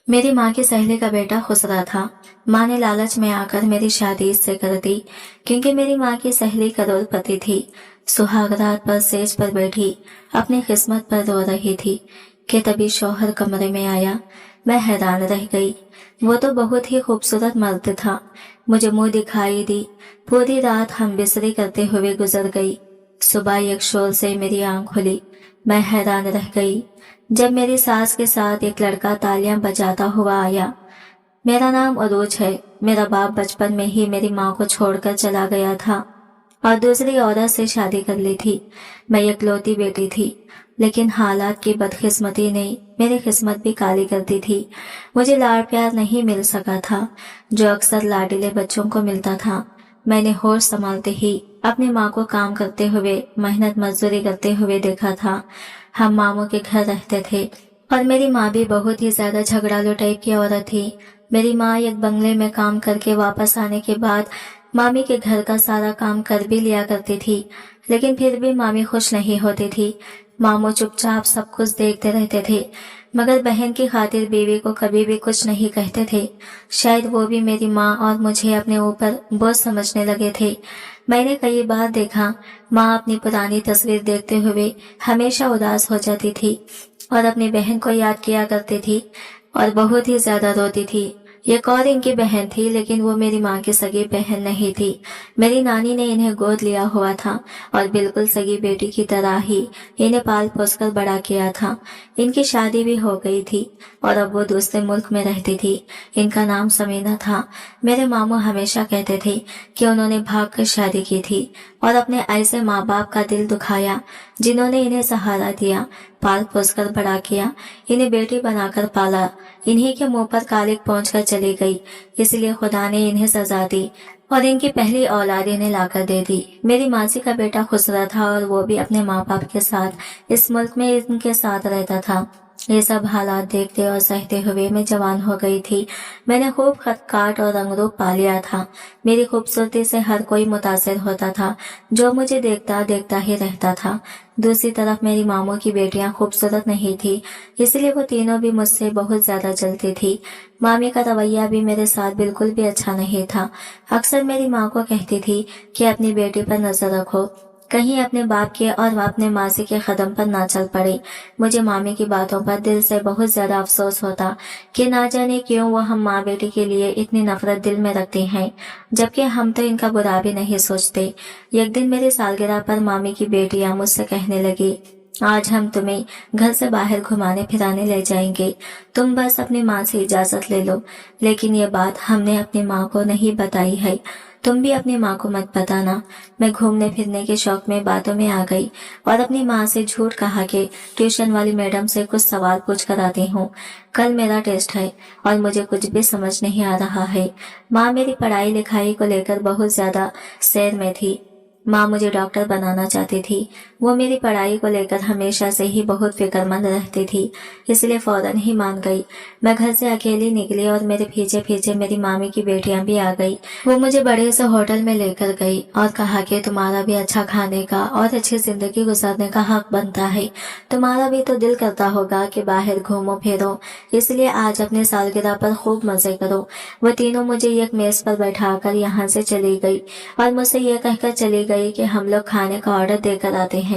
मेरी माँ की सहेली का बेटा खुसरा था। माँ ने लालच में आकर मेरी शादी इससे कर दी, क्योंकि मेरी माँ की सहेली करोड़पति थी। सुहागरात पर सेज पर बैठी अपनी किस्मत पर रो रही थी कि तभी शौहर कमरे में आया। मैं हैरान रह गई। वो तो बहुत ही खूबसूरत मर्द था। मुझे मुंह दिखाई दी। पूरी रात हम बिस्तरी करते हुए गुजर गई। सुबह एक शोर से मेरी आंख खुली। मैं हैरान रह गई जब मेरी सास के साथ एक लड़का तालियां बजाता हुआ आया। मेरा नाम अरोज है। मेरा बाप बचपन में ही मेरी माँ को छोड़कर चला गया था और दूसरी औरत से शादी कर ली थी। मैं इकलौती बेटी थी, लेकिन हालात की बदकिस्मती ने मेरी किस्मत भी काली कर दी थी। मुझे लाड़ प्यार नहीं मिल सका था जो अक्सर लाडले बच्चों को मिलता था। मैंने होश संभालते ही अपनी माँ को काम करते हुए, मेहनत मजदूरी करते हुए देखा था। हम मामू के घर रहते थे और मेरी माँ भी बहुत ही ज्यादा झगड़ालू टाइप की औरत थी। मेरी माँ एक बंगले में काम करके वापस आने के बाद मामी के घर का सारा काम कर भी लिया करती थी, लेकिन फिर भी मामी खुश नहीं होती थी। मामू चुपचाप सब कुछ देखते रहते थे, मगर बहन की खातिर बीवी को कभी भी कुछ नहीं कहते थे। शायद वो भी मेरी माँ और मुझे अपने ऊपर बोझ समझने लगे थे। मैंने कई बार देखा, माँ अपनी पुरानी तस्वीर देखते हुए हमेशा उदास हो जाती थी और अपनी बहन को याद किया करती थी और बहुत ही ज्यादा रोती थी। एक और इनकी बहन थी, लेकिन वो मेरी माँ की सगी बहन नहीं थी। मेरी नानी ने इन्हें गोद लिया हुआ था और बिल्कुल सगी बेटी की तरह ही इन्हें पाल पोस कर बड़ा किया था। इनकी शादी भी हो गई थी और अब वो दूसरे मुल्क में रहती थी। इनका नाम समीना था। मेरे मामू हमेशा कहते थे कि उन्होंने भाग कर शादी की थी और अपने ऐसे माँ बाप का दिल दुखाया जिन्होंने इन्हें सहारा दिया, पाल पोस कर बड़ा किया, इन्हें बेटी बनाकर पाला। इन्हीं के मुंह पर कालिक पहुंचकर चली गई, इसलिए खुदा ने इन्हें सजा दी और इनकी पहली औलाद इन्हें लाकर दे दी। मेरी मासी का बेटा खुसरा था और वो भी अपने माँ बाप के साथ इस मुल्क में इनके साथ रहता था। ये सब हालात देखते और सहते हुए मैं जवान हो गई थी। मैंने खूब खत काट और रंगरूप पा लिया था। मेरी खूबसूरती से हर कोई मुतासिर होता था, जो मुझे देखता देखता ही रहता था। दूसरी तरफ मेरी मामू की बेटियां खूबसूरत नहीं थी, इसलिए वो तीनों भी मुझसे बहुत ज्यादा जलती थी। मामी का रवैया भी मेरे साथ बिल्कुल भी अच्छा नहीं था। अक्सर मेरी माँ को कहती थी कि अपनी बेटी पर नजर रखो, कहीं अपने बाप के और अपने मासी के कदम पर ना चल पड़े। मुझे मामी की बातों पर दिल से बहुत ज्यादा अफसोस होता कि ना जाने क्यों वो हम माँ बेटी के लिए इतनी नफरत दिल में रखते हैं, जबकि हम तो इनका बुरा भी नहीं सोचते। एक दिन मेरी सालगिरह पर मामी की बेटियां मुझसे कहने लगी, आज हम तुम्हें घर से बाहर घुमाने फिराने ले जाएंगे, तुम बस अपनी माँ से इजाजत ले लो। लेकिन ये बात हमने अपनी माँ को नहीं बताई है, तुम भी अपनी माँ को मत बताना। मैं घूमने फिरने के शौक में बातों में आ गई और अपनी माँ से झूठ कहा कि ट्यूशन वाली मैडम से कुछ सवाल पूछ कर आती हूँ, कल मेरा टेस्ट है और मुझे कुछ भी समझ नहीं आ रहा है। माँ मेरी पढ़ाई लिखाई को लेकर बहुत ज्यादा सैर में थी। माँ मुझे डॉक्टर बनाना चाहती थी। वो मेरी पढ़ाई को लेकर हमेशा से ही बहुत फिक्रमंद रहती थी, इसलिए फौरन ही मान गई। मैं घर से अकेली निकली और मेरे पीछे पीछे मेरी मामी की बेटियां भी आ गई। वो मुझे बड़े से होटल में लेकर गई और कहा कि तुम्हारा भी अच्छा खाने का और अच्छी जिंदगी गुजारने का हक बनता है। तुम्हारा भी तो दिल करता होगा कि बाहर घूमो फिरो, इसलिए आज अपने सालगिरह पर खूब मजे करो। वो तीनों मुझे एक मेज पर बैठाकर यहाँ से चली गई और मुझसे ये कहकर चली गई कि हम लोग खाने का ऑर्डर देकर आते हैं।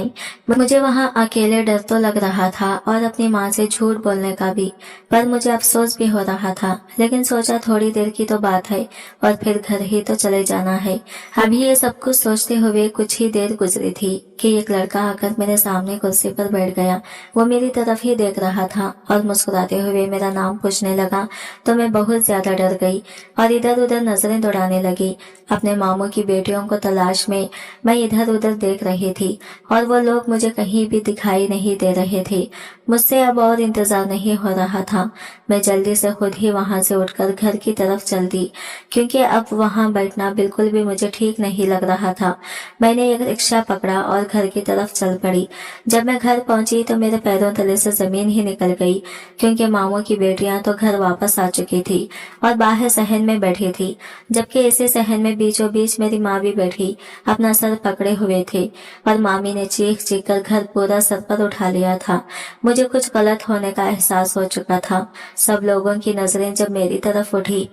मुझे वहाँ अकेले डर तो लग रहा था और अपनी माँ से झूठ बोलने का भी, पर मुझे अफसोस भी हो रहा था। लेकिन सोचा थोड़ी देर की तो बात है और फिर घर ही तो चले जाना है। अभी ये सब कुछ सोचते हुए कुछ ही देर गुजरी थी कि एक लड़का आकर मेरे सामने कुर्सी पर बैठ गया। वो मेरी तरफ ही देख रहा था और मुस्कुराते हुए मेरा नाम पूछने लगा, तो मैं बहुत ज्यादा डर गई और इधर उधर नजरें दौड़ाने लगी। अपने मामू की बेटियों को तलाश में मैं इधर उधर देख रही थी और वो लोग मुझे कहीं भी दिखाई नहीं दे रहे थे। मुझसे अब और इंतजार नहीं हो रहा था। मैं जल्दी से खुद ही वहां से उठकर घर की तरफ चल दी, क्योंकि अब वहां बैठना बिल्कुल भी मुझे ठीक नहीं लग रहा था। मैंने एक रिक्शा पकड़ा और घर की तरफ चल पड़ी। जब मैं घर पहुंची तो मेरे पैरों तले से जमीन ही निकल गई, क्योंकि मामू की बेटियां तो घर वापस आ चुकी थी और बाहर सहन में बैठी थी, जबकि इसी सहन में बीचों बीच मेरी माँ भी बैठी अपना सर पकड़े हुए थे और मामी ने चीख चीख कर घर पूरा सर पर उठा लिया था। मुझे कुछ गलत होने का एहसास हो चुका था। सब लोगों की नजरें जब मेरी तरफ उठी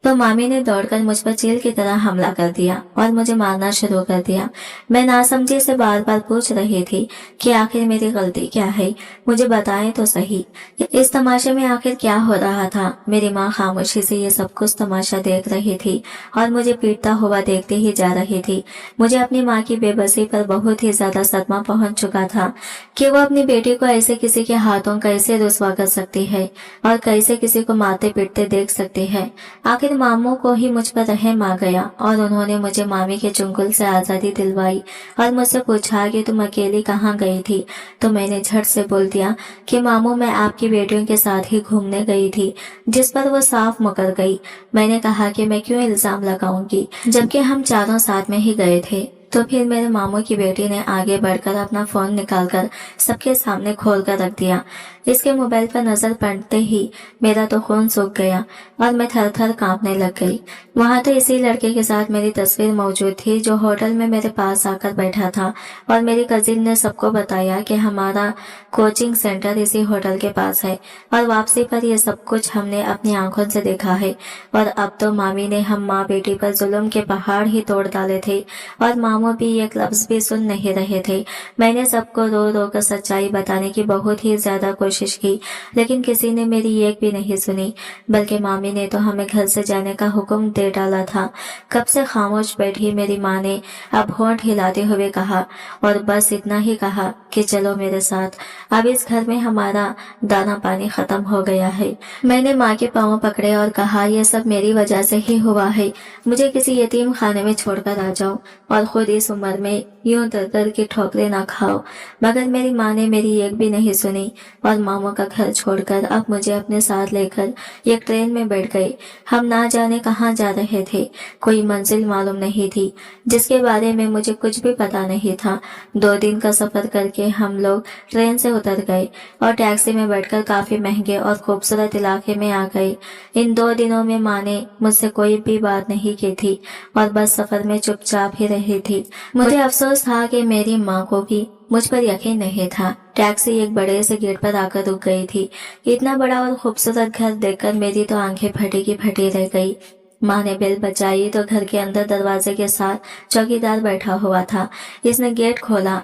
तो मामी ने दौड़कर मुझ पर चील की तरह हमला कर दिया और मुझे मारना शुरू कर दिया। मैं नासमझी से बार बार पूछ रही थी कि आखिर मेरी गलती क्या है, मुझे बताएं तो सही। इस तमाशे में आखिर क्या हो रहा था। मेरी माँ खामोशी से ये सब कुछ तमाशा देख रही थी और मुझे पीटता हुआ देखते ही जा रही थी। मुझे अपनी माँ की बेबसी पर बहुत ही ज्यादा सदमा पहुंच चुका था कि वो अपनी बेटी को ऐसे किसी के हाथों कैसे रुसवा कर सकती है और कैसे किसी को मारते पीटते देख सकती है। आखिर मामू को ही मुझ पर रहम आ गया और उन्होंने मुझे मामी के चुंगल से आजादी दिलवाई और मुझसे पूछा कि तुम अकेली कहाँ गई थी। तो मैंने झट से बोल दिया कि मामू मैं आपकी बेटियों के साथ ही घूमने गई थी, जिस पर वो साफ मुकर गई। मैंने कहा कि मैं क्यों इल्जाम लगाऊंगी जबकि हम चारों साथ में ही गए थे। तो फिर मेरे मामू की बेटी ने आगे बढ़कर अपना फोन निकालकर सबके सामने खोल कर रख दिया। इसके मोबाइल पर नजर पड़ते ही मेरा तो खून सूख गया और मैं थर थर कांपने लग गई। वहां तो इसी लड़के के साथ मेरी तस्वीर मौजूद थी जो होटल में मेरे पास आकर बैठा था और मेरी कजिन ने सबको बताया कि हमारा कोचिंग सेंटर इसी होटल के पास है और वापसी पर यह सब कुछ हमने अपनी आंखों से देखा है। और अब तो मामी ने हम माँ बेटी पर जुल्म के पहाड़ ही तोड़ डाले थे और मामू भी एक लफ्ज भी सुन नहीं रहे थे। मैंने सबको रो रो कर सच्चाई बताने की बहुत ही ज्यादा कोशिश की, लेकिन किसी ने मेरी एक भी नहीं सुनी, बल्कि मामी ने तो हमें घर से जाने का हुक्म दे डाला था। कब से खामोश बैठी मेरी माँ ने अब होंठ हिलाते हुए कहा और बस इतना ही कहा कि चलो मेरे साथ, अब इस घर में हमारा दाना पानी खत्म हो गया है। मैंने माँ के पांव पकड़े और कहा यह सब मेरी वजह से ही हुआ है, मुझे किसी यतीम खाने में छोड़कर आ जाओ और खुद इस उम्र में यूं दर दर की ठोकरें ना खाओ। मगर मेरी माँ ने मेरी एक भी नहीं सुनी और मामू का घर छोड़कर अब मुझे अपने साथ लेकर एक ट्रेन में बैठ गए। हम ना जाने कहाँ जा रहे थे, कोई मंजिल मालूम नहीं थी, जिसके बारे में मुझे कुछ भी पता नहीं था। 2 दिन का सफर करके हम लोग ट्रेन से उतर गए और टैक्सी में बैठकर काफी महंगे और खूबसूरत इलाके में आ गए। इन 2 दिनों में माँ ने मुझसे कोई भी बात नहीं की थी और बस सफर में चुपचाप ही रही थी। मुझे अफसोस था कि मेरी माँ को भी मुझ पर यकीन नहीं था। टैक्सी एक बड़े से गेट पर आकर रुक गई थी। इतना बड़ा और खूबसूरत घर देखकर मेरी तो आंखें फटी की फटी रह गई। माँ ने बेल बजाई तो घर के अंदर दरवाजे के साथ चौकीदार बैठा हुआ था। इसने गेट खोला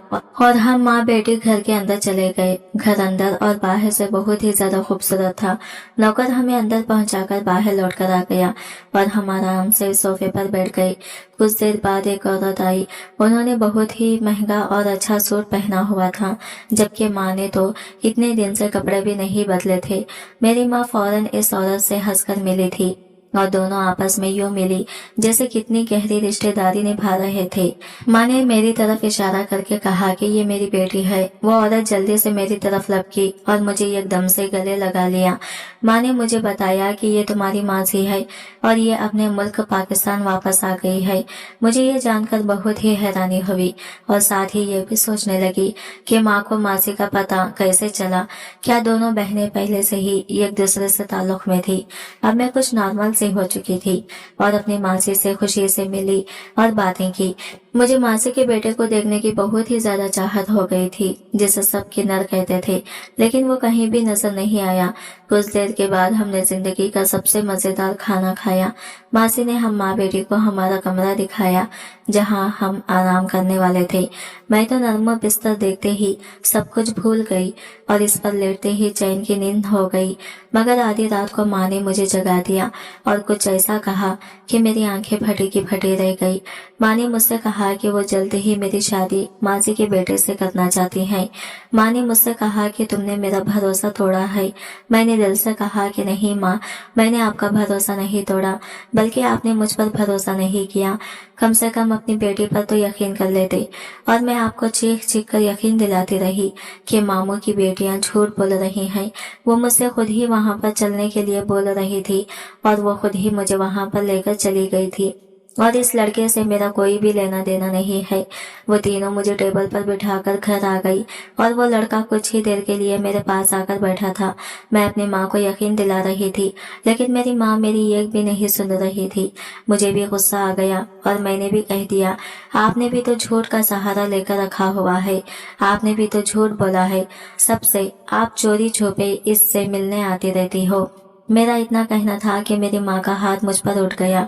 और हम माँ बेटी घर के अंदर चले गए। घर अंदर और बाहर से बहुत ही ज्यादा खूबसूरत था। नौकर हमें अंदर पहुंचाकर बाहर लौटकर आ गया और हम आराम से सोफे पर बैठ गए। कुछ देर बाद एक औरत आई। उन्होंने बहुत ही महंगा और अच्छा सूट पहना हुआ था, जबकि माँ ने तो इतने दिन से कपड़े भी नहीं बदले थे। मेरी माँ फौरन इस औरत से हंसकर मिली थी और दोनों आपस में यूं मिली जैसे कितनी गहरी रिश्तेदारी निभा रहे थे। माँ ने मेरी तरफ इशारा करके कहा कि ये मेरी बेटी है। वो औरत जल्दी से मेरी तरफ लपकी और मुझे एकदम से गले लगा लिया। माँ ने मुझे बताया कि ये तुम्हारी मासी है और ये अपने मुल्क पाकिस्तान वापस आ गई है। मुझे ये जानकर बहुत ही हैरानी हुई और साथ ही ये भी सोचने लगी कि माँ को मासी का पता कैसे चला। क्या दोनों बहनें पहले से ही एक दूसरे से ताल्लुक में थी। अब मैं कुछ नॉर्मल से हो चुकी थी और अपनी मासी से खुशी से मिली और बातें की। मुझे मासी के बेटे को देखने की बहुत ही ज्यादा चाहत हो गई थी, जिसे सब किन्नर कहते थे, लेकिन वो कहीं भी नजर नहीं आया। कुछ देर के बाद हमने जिंदगी का सबसे मजेदार खाना खाया। मासी ने हम माँ बेटी को हमारा कमरा दिखाया जहाँ हम आराम करने वाले थे। मैं तो नर्म बिस्तर देखते ही सब कुछ भूल गई और इस पर लेटते ही चैन की नींद हो गई। मगर आधी रात को माँ ने मुझे जगा दिया और कुछ ऐसा कहा कि मेरी आंखें फटी की फटी रह गई। माँ ने मुझसे कहा कि वो जल्द ही मेरी शादी मासी के बेटे से करना चाहती हैं। माँ ने मुझसे कहा कि तुमने मेरा भरोसा तोड़ा है। मैंने दिल से कहा कि नहीं माँ, मैंने आपका भरोसा नहीं तोड़ा, बल्कि आपने मुझ पर भरोसा नहीं किया। कम से कम अपनी बेटी पर तो यकीन कर लेते। और मैं आपको चीख चीख कर यकीन दिलाती रही कि मामू की बेटियां झूठ बोल रही हैं। वो मुझसे खुद ही वहां पर चलने के लिए बोल रही थी और वो खुद ही मुझे वहां पर लेकर चली गई थी। और इस लड़के से मेरा कोई भी लेना देना नहीं है। वो तीनों मुझे टेबल पर बिठाकर घर आ गई और वो लड़का कुछ ही देर के लिए मेरे पास आकर बैठा था। मैं अपनी माँ को यकीन दिला रही थी, लेकिन मेरी माँ मेरी एक भी नहीं सुन रही थी। मुझे भी गुस्सा आ गया और मैंने भी कह दिया, आपने भी तो झूठ का सहारा लेकर रखा हुआ है, आपने भी तो झूठ बोला है सबसे, आप चोरी छुपे इससे मिलने आती रहती हो। मेरा इतना कहना था कि मेरी माँ का हाथ मुझ पर उठ गया।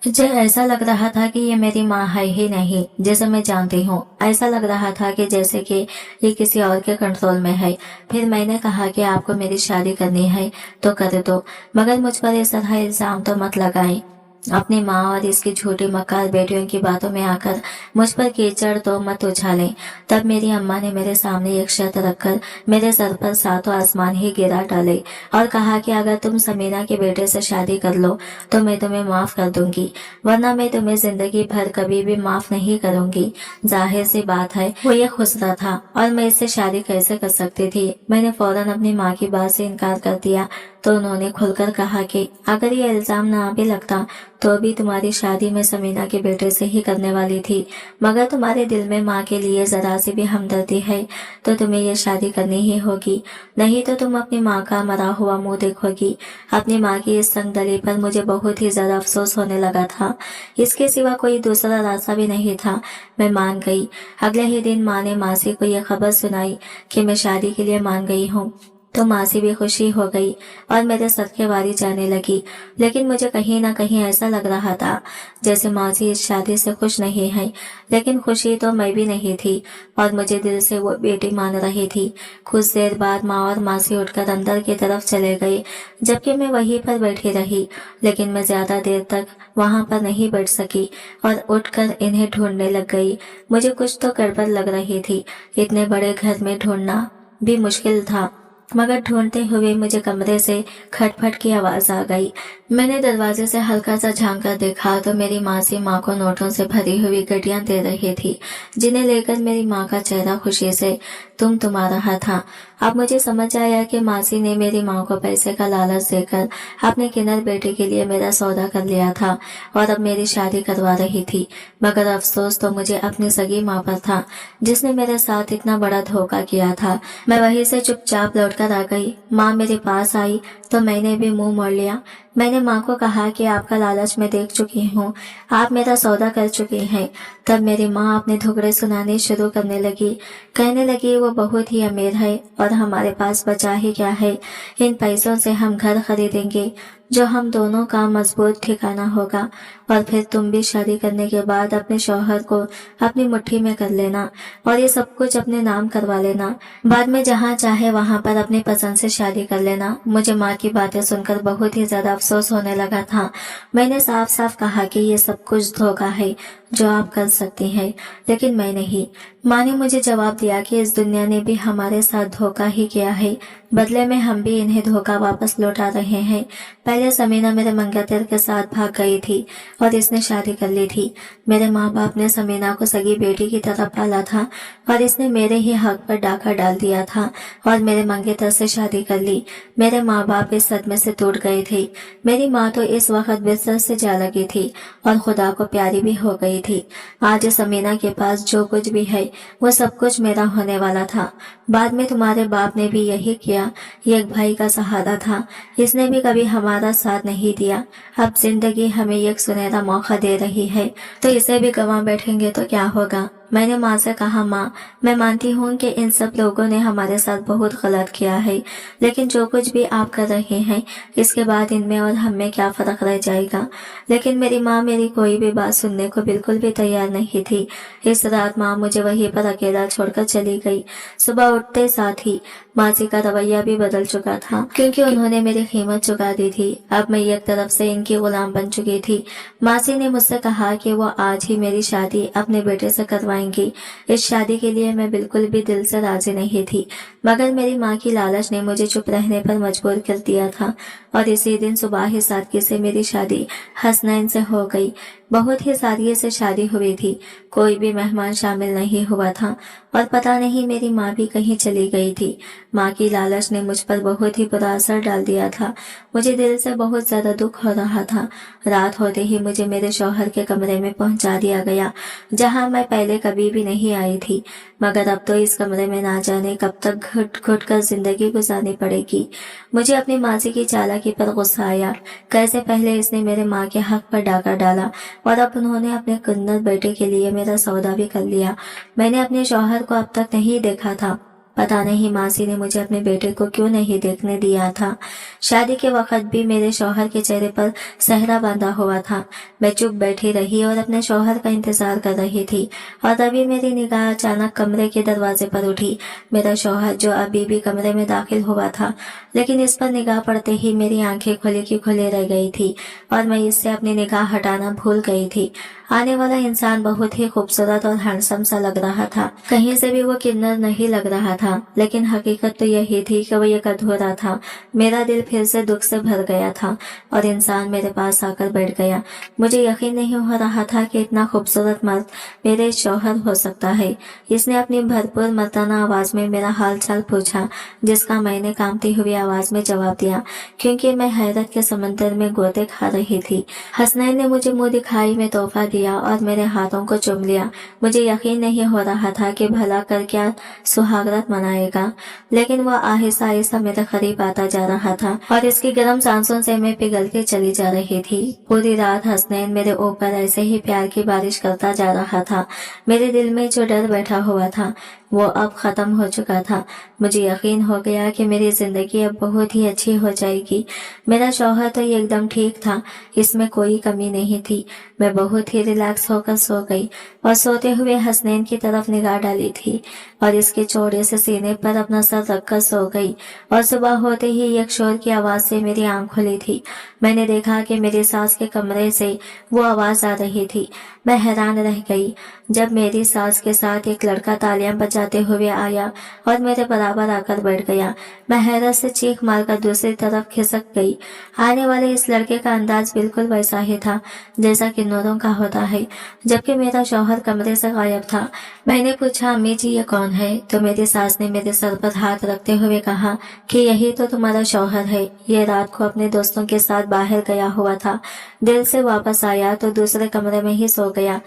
मुझे ऐसा लग रहा था कि ये मेरी माँ है ही नहीं जैसे मैं जानती हूँ। ऐसा लग रहा था कि जैसे कि ये किसी और के कंट्रोल में है। फिर मैंने कहा कि आपको मेरी शादी करनी है तो कर दो, मगर मुझ पर इस तरह इल्जाम तो मत लगाएं। अपनी माँ और इसकी झूठी मक्कार बेटियों की बातों में आकर मुझ पर कीचड़ तो मत उछालें। तब मेरी अम्मा ने मेरे सामने एक शर्त रखकर मेरे सर पर सातों आसमान ही गिरा डाले और कहा कि अगर तुम समीना के बेटे से शादी कर लो तो मैं तुम्हें माफ कर दूंगी, वरना मैं तुम्हें जिंदगी भर कभी भी माफ नहीं करूंगी। जाहिर सी बात है वो ये खुसरा था और मैं इससे शादी कैसे कर सकती थी। मैंने फौरन अपनी माँ की बात से इनकार कर दिया तो उन्होंने खुलकर कहा कि अगर ये इल्जाम ना भी लगता तो भी तुम्हारी शादी मैं समीना के बेटे से ही करने वाली थी, मगर तुम्हारे दिल में माँ के लिए जरा सी भी हमदर्दी है तो तुम्हें ये शादी करनी ही होगी, नहीं तो तुम अपनी माँ का मरा हुआ मुंह देखोगी। अपनी माँ की इस तंगदली पर मुझे बहुत ही ज्यादा अफसोस होने लगा था। इसके सिवा कोई दूसरा रास्ता भी नहीं था। मैं मान गई। अगले ही दिन माँ ने मासी को यह खबर सुनाई कि मैं शादी के लिए मान गई हूँ तो मासी भी खुशी हो गई और मेरे सदके वारी जाने लगी। लेकिन मुझे कहीं ना कहीं ऐसा लग रहा था जैसे मासी इस शादी से खुश नहीं है, लेकिन खुशी तो मैं भी नहीं थी और मुझे दिल से वो बेटी मान रही थी। कुछ देर बाद माँ और मासी उठकर अंदर की तरफ चले गए, जबकि मैं वहीं पर बैठी रही। लेकिन मैं ज्यादा देर तक वहां पर नहीं बैठ सकी और उठकर इन्हें ढूंढने लग गई। मुझे कुछ तो गड़बड़ लग रही थी। इतने बड़े घर में ढूंढना भी मुश्किल था, मगर ढूंढते हुए मुझे कमरे से खटपट की आवाज आ गई। मैंने दरवाजे से हल्का सा झांक कर देखा तो मेरी मासी माँ को नोटों से भरी हुई गड्डियां दे रही थी, जिन्हें लेकर मेरी माँ का चेहरा खुशी से तुमा रहा था। अब मुझे समझ आया कि मासी ने मेरी माँ को पैसे का लालच देकर अपने किन्नर बेटे के लिए मेरा सौदा कर लिया था और अब मेरी शादी करवा रही थी। मगर अफसोस तो मुझे अपनी सगी माँ पर था, जिसने मेरे साथ इतना बड़ा धोखा किया था। मैं वहीं से चुपचाप लौटकर आ गई। माँ मेरे पास आई तो मैंने भी मुंह मोड़ लिया। मैंने माँ को कहा कि आपका लालच मैं देख चुकी हूँ, आप मेरा सौदा कर चुकी हैं। तब मेरी माँ अपने धुगड़े सुनाने शुरू करने लगी। कहने लगी वो बहुत ही अमीर है और हमारे पास बचा ही क्या है, इन पैसों से हम घर खरीदेंगे जो हम दोनों का मजबूत ठिकाना होगा, और फिर तुम भी शादी करने के बाद अपने शौहर को अपनी मुट्ठी में कर लेना और ये सब कुछ अपने नाम करवा लेना। बाद में जहाँ चाहे वहाँ पर अपनी पसंद से शादी कर लेना। मुझे माँ की बातें सुनकर बहुत ही ज्यादा अफसोस होने लगा था। मैंने साफ साफ कहा कि ये सब कुछ धोखा है जो आप कर सकती हैं, लेकिन मैं नहीं। माँ ने मुझे जवाब दिया कि इस दुनिया ने भी हमारे साथ धोखा ही किया है, बदले में हम भी इन्हें धोखा वापस लौटा रहे हैं। पहले समीना मेरे मंगेतर के साथ भाग गई थी और इसने शादी कर ली थी। मेरे माँ बाप ने समीना को सगी बेटी की तरह पाला था और इसने मेरे ही हक पर डाका डाल दिया था और मेरे मंगेतर से शादी कर ली। मेरे माँ बाप इस सदमे से टूट गए थे। मेरी माँ तो इस वक्त बिस्तर से जा लगी थी और खुदा को प्यारी भी हो गई थी। आज समीना के पास जो कुछ भी है वो सब कुछ मेरा होने वाला था। बाद में तुम्हारे बाप ने भी यही किया। ये एक भाई का सहारा था, इसने भी कभी हमारा साथ नहीं दिया। अब जिंदगी हमें एक सुनहरा मौका दे रही है तो इसे भी गंवा बैठेंगे तो क्या होगा। मैंने माँ से कहा, माँ मैं मानती हूँ कि इन सब लोगों ने हमारे साथ बहुत गलत किया है, लेकिन जो कुछ भी आप कर रहे हैं इसके बाद इनमें और हम में क्या फर्क रह जाएगा। लेकिन मेरी माँ मेरी कोई भी बात सुनने को बिल्कुल भी तैयार नहीं थी। इस रात माँ मुझे वहीं पर अकेला छोड़कर चली गई। सुबह उठते साथ ही मासी का रवैया भी बदल चुका था, क्योंकि उन्होंने मेरी कीमत चुका दी थी। अब मैं एक तरफ से इनकी गुलाम बन चुकी थी। मासी ने मुझसे कहा कि वो आज ही मेरी शादी अपने बेटे से करवाएंगी। इस शादी के लिए मैं बिल्कुल भी दिल से राजी नहीं थी, मगर मेरी माँ की लालच ने मुझे चुप रहने पर मजबूर कर दिया था और इसी दिन सुबह ही सादगी से मेरी शादी हसनैन से हो गई। बहुत ही सादगी से शादी हुई थी, कोई भी मेहमान शामिल नहीं हुआ था और पता नहीं मेरी माँ भी कहीं चली गई थी। माँ की लालच ने मुझ पर बहुत ही बुरा असर डाल दिया था। मुझे दिल से बहुत ज्यादा दुख हो रहा था। रात होते ही मुझे मेरे शौहर के कमरे में पहुंचा दिया गया, जहां मैं पहले कभी भी नहीं आई थी। मगर अब तो इस कमरे में ना जाने कब तक घुट घुट कर जिंदगी गुजारनी पड़ेगी। मुझे अपनी मासी की चालाकी पर गुस्सा आया। कैसे पहले इसने मेरे माँ के हक पर डाका डाला और अब उन्होंने अपने कुन्नत बेटे के लिए मेरा सौदा भी कर लिया। मैंने अपने शौहर को अब तक नहीं देखा था। पता नहीं मासी ने मुझे अपने बेटे को क्यों नहीं देखने दिया था। शादी के वक्त भी मेरे शौहर के चेहरे पर सेहरा बांधा हुआ था। मैं चुप बैठी रही और अपने शौहर का इंतजार कर रही थी, और तभी मेरी निगाह अचानक कमरे के दरवाजे पर उठी। मेरा शौहर जो अभी भी कमरे में दाखिल हुआ था, लेकिन इस पर निगाह पड़ते ही मेरी आंखें खुली की खुली रह गई थी और मैं इससे अपनी निगाह हटाना भूल गई थी। आने वाला इंसान बहुत ही खूबसूरत और हैंडसम सा लग रहा था। कहीं से भी वो किन्नर नहीं लग रहा था, लेकिन हकीकत तो यही थी कि वो एक अधूरा था। मेरा दिल फिर से दुख से भर गया था और इंसान मेरे पास आकर बैठ गया। मुझे यकीन नहीं हो रहा था कि इतना खूबसूरत मर्द मेरे शौहर हो सकता है। इसने अपनी भरपूर मर्दाना आवाज में मेरा हाल चाल पूछा, जिसका मैंने कांपती हुई आवाज में जवाब दिया, क्योंकि मैं हैरत के समंदर में गोते खा रही थी। हसनैन ने मुझे मुंह दिखाई में तोहफा दिया और मेरे हाथों को चूम लिया। मुझे यकीन नहीं हो रहा था कि भला कर क्या सुहागरात मनाएगा, लेकिन वह आहिस्ता आहिस्ता मेरे करीब आता जा रहा था और इसकी गर्म सांसों से मैं पिघलती चली जा रही थी। पूरी रात हसनैन मेरे ऊपर ऐसे ही प्यार की बारिश करता जा रहा था। मेरे दिल में जो डर बैठा हुआ था वो अब खत्म हो चुका था। मुझे यकीन हो गया कि मेरी जिंदगी अब बहुत ही अच्छी हो जाएगी। मेरा शौहर तो एकदम ठीक था, इसमें कोई कमी नहीं थी। मैं बहुत ही रिलैक्स होकर सो गई और सोते हुए हसनैन की तरफ निगाह डाली थी और इसके चौड़े से सीने पर अपना सर रखकर सो गई। और सुबह होते ही एक शोर की आवाज से मेरी आंख खुली थी। मैंने देखा कि मेरी सास के कमरे से वो आवाज आ रही थी। मैं हैरान रह गई जब मेरी सास के साथ एक लड़का तालियां बजाते हुए आया और मेरे बराबर आकर बैठ गया। मैं हैरत से चीख मारकर दूसरी तरफ खिसक गई। आने वाले इस लड़के का अंदाज बिल्कुल वैसा ही था जैसा कि नूरों का होता है, जबकि मेरा शौहर कमरे से गायब था। मैंने पूछा, अम्मी जी ये कौन है? तो मेरी सास ने मेरे सर पर हाथ रखते हुए कहा कि यही तो तुम्हारा शौहर है। ये रात को अपने दोस्तों के साथ बाहर गया हुआ था, दिल से वापस आया तो दूसरे कमरे में ही सो गया।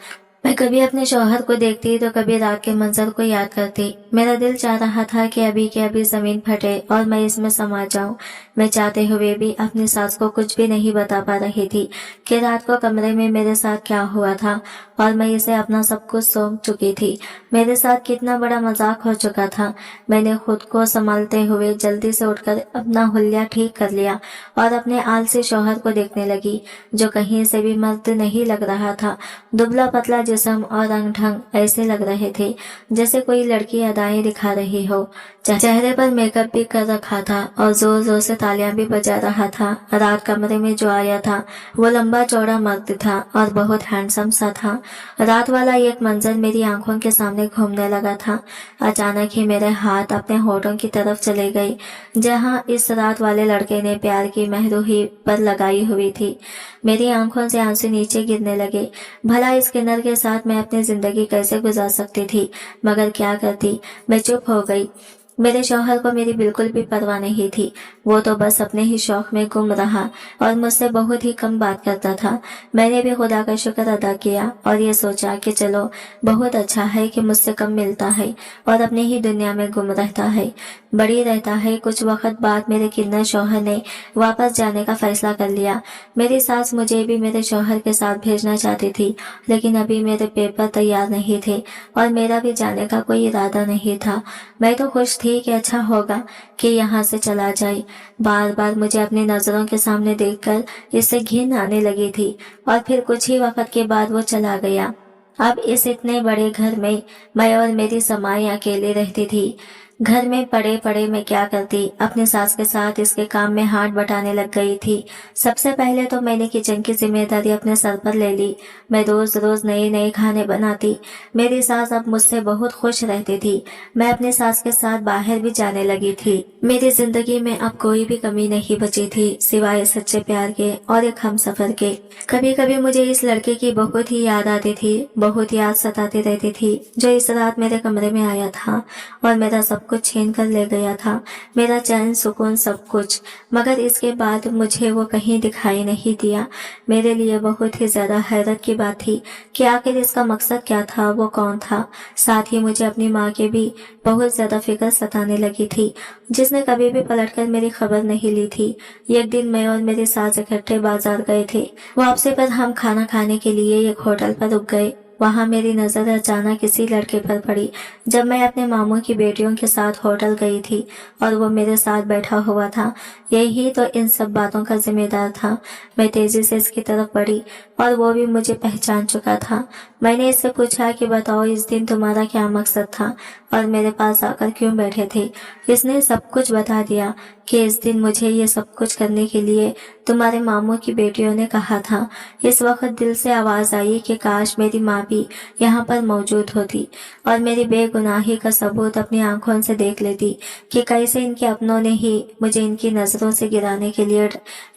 मैं कभी अपने शौहर को देखती तो कभी रात के मंजर को याद करती। मेरा दिल चाह रहा था कि अभी के अभी जमीन फटे और मैं इसमें समा जाऊं। मैं चाहते हुए भी अपनी सास को कुछ भी नहीं बता पा रही थी कि रात को कमरे में मेरे साथ क्या हुआ था, और मैं इसे अपना सब कुछ सौंप चुकी थी। मेरे साथ कितना बड़ा मजाक हो चुका था। मैंने खुद को संभालते हुए जल्दी से उठकर अपना हुलिया ठीक कर लिया और अपने आलसी शौहर को देखने लगी, जो कहीं से भी मर्द नहीं लग रहा था। दुबला पतला जिस्म और रंग ढंग ऐसे लग रहे थे जैसे कोई लड़की अदाएं दिखा रही हो। चेहरे पर मेकअप भी कर रखा था और जोर जोर से तालियां भी बजा रहा था। रात कमरे में जो आया था वो लंबा चौड़ा मर्द था और बहुत हैंडसम सा था। रात वाला एक मंजर मेरी आंखों के सामने घूमने लगा था। अचानक ही मेरे हाथ अपने होठों की तरफ चले गए, जहां इस रात वाले लड़के ने प्यार की मेहंदी पर लगाई हुई थी। मेरी आंखों से आंसू नीचे गिरने लगे। भला इस किन्नर के साथ मैं अपनी जिंदगी कैसे गुजार सकती थी, मगर क्या करती। मैं चुप हो गई। मेरे शौहर को मेरी बिल्कुल भी परवाह नहीं थी। वो तो बस अपने ही शौक में गुम रहा और मुझसे बहुत ही कम बात करता था। मैंने भी खुदा का शुक्र अदा किया और ये सोचा कि चलो बहुत अच्छा है कि मुझसे कम मिलता है और अपनी ही दुनिया में गुम रहता है, बड़ी रहता है। कुछ वक्त बाद मेरे किन्नर शौहर ने वापस जाने का फैसला कर लिया। मेरी सास मुझे भी मेरे शौहर के साथ भेजना चाहती थी, लेकिन अभी मेरे पेपर तैयार नहीं थे और मेरा भी जाने का कोई इरादा नहीं था। मैं तो खुश थी कि अच्छा होगा कि यहाँ से चला जाए। बार बार मुझे अपनी नजरों के सामने देखकर इससे घिन आने लगी थी और फिर कुछ ही वक्त के बाद वो चला गया। अब इस इतने बड़े घर में मैं और मेरी समाई अकेले रहती थी। घर में पड़े पड़े मैं क्या करती, अपने सास के साथ इसके काम में हाथ बटाने लग गई थी। सबसे पहले तो मैंने किचन की जिम्मेदारी अपने सर पर ले ली। मैं रोज रोज नए नए खाने बनाती। मेरी सास अब मुझसे बहुत खुश रहती थी। मैं अपने सास के साथ बाहर भी जाने लगी थी। मेरी जिंदगी में अब कोई भी कमी नहीं बची थी सिवाय सच्चे प्यार के और एक हमसफर के। कभी कभी मुझे इस लड़के की बहुत ही याद आती थी, बहुत याद सताती रहती थी, जो इस रात मेरे कमरे में आया था और मेरा सब सब कुछ छीन कर ले गया था, मेरा चैन सुकून सब कुछ। मगर इसके बाद मुझे वो कहीं दिखाई नहीं दिया। मेरे लिए बहुत ही ज्यादा हैरत की बात थी कि आखिर इसका मकसद क्या था, वो कौन था। साथ ही मुझे अपनी माँ की भी बहुत ज्यादा फिक्र सताने लगी थी, जिसने कभी भी पलटकर मेरी खबर नहीं ली थी। एक दिन मैं और मेरे सास इकट्ठे बाजार गए थे। वापसी पर हम खाना खाने के लिए एक होटल पर रुक गए। वहां मेरी नजर अचानक किसी लड़के पर पड़ी। जब मैं अपने मामू की बेटियों के साथ होटल गई थी और वो मेरे साथ बैठा हुआ था, यही तो इन सब बातों का जिम्मेदार था। मैं तेजी से इसकी तरफ बढ़ी और वो भी मुझे पहचान चुका था। मैंने इससे पूछा कि बताओ, इस दिन तुम्हारा क्या मकसद था और मेरे पास आकर क्यों बैठे थे। इसने सब कुछ बता दिया कि इस दिन मुझे ये सब कुछ करने के लिए तुम्हारे मामू की बेटियों ने कहा था। इस वक्त दिल से आवाज आई कि काश मेरी माँ भी यहाँ पर मौजूद होती और मेरी बेगुनाही का सबूत अपनी आंखों से देख लेती कि कैसे इनके अपनों ने ही मुझे इनकी नजरों से गिराने के लिए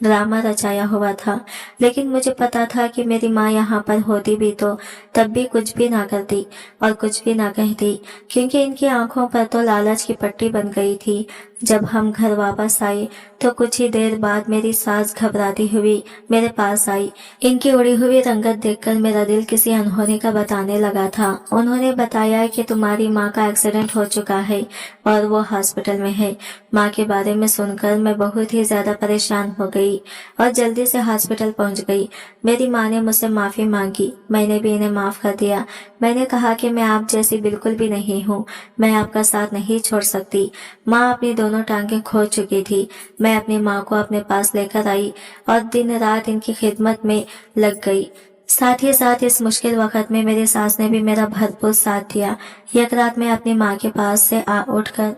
ड्रामा रचाया हुआ था। लेकिन मुझे पता था कि मेरी माँ यहाँ पर होती भी तो तब भी कुछ भी ना करती और कुछ भी ना कहती, क्योंकि इनकी आंखों पर तो लालच की पट्टी बन गई थी। जब हम घर वापस आए तो कुछ ही देर बाद मेरी सास घबराती हुई मेरे पास आई। इनकी उड़ी हुई रंगत देखकर मेरा दिल किसी अनहोनी का बताने लगा था। उन्होंने बताया कि तुम्हारी माँ का एक्सीडेंट हो चुका है और वो हॉस्पिटल में है। माँ के बारे में सुनकर मैं बहुत ही ज्यादा परेशान हो गई और जल्दी से हॉस्पिटल पहुंच गई। मेरी माँ ने मुझसे माफी मांगी, मैंने भी इन्हें माफ कर दिया। मैंने कहा कि मैं आप जैसी बिल्कुल भी नहीं हूँ, मैं आपका साथ नहीं छोड़ सकती। माँ अपनी दोनों टांगें खो चुकी थी। मैं अपनी माँ को अपने पास लेकर आई और दिन रात इनकी खिदमत में लग गई। साथ ही साथ इस मुश्किल वक्त में मेरी सास ने भी मेरा भरपूर साथ दिया। एक रात मैं अपनी माँ के पास से उठकर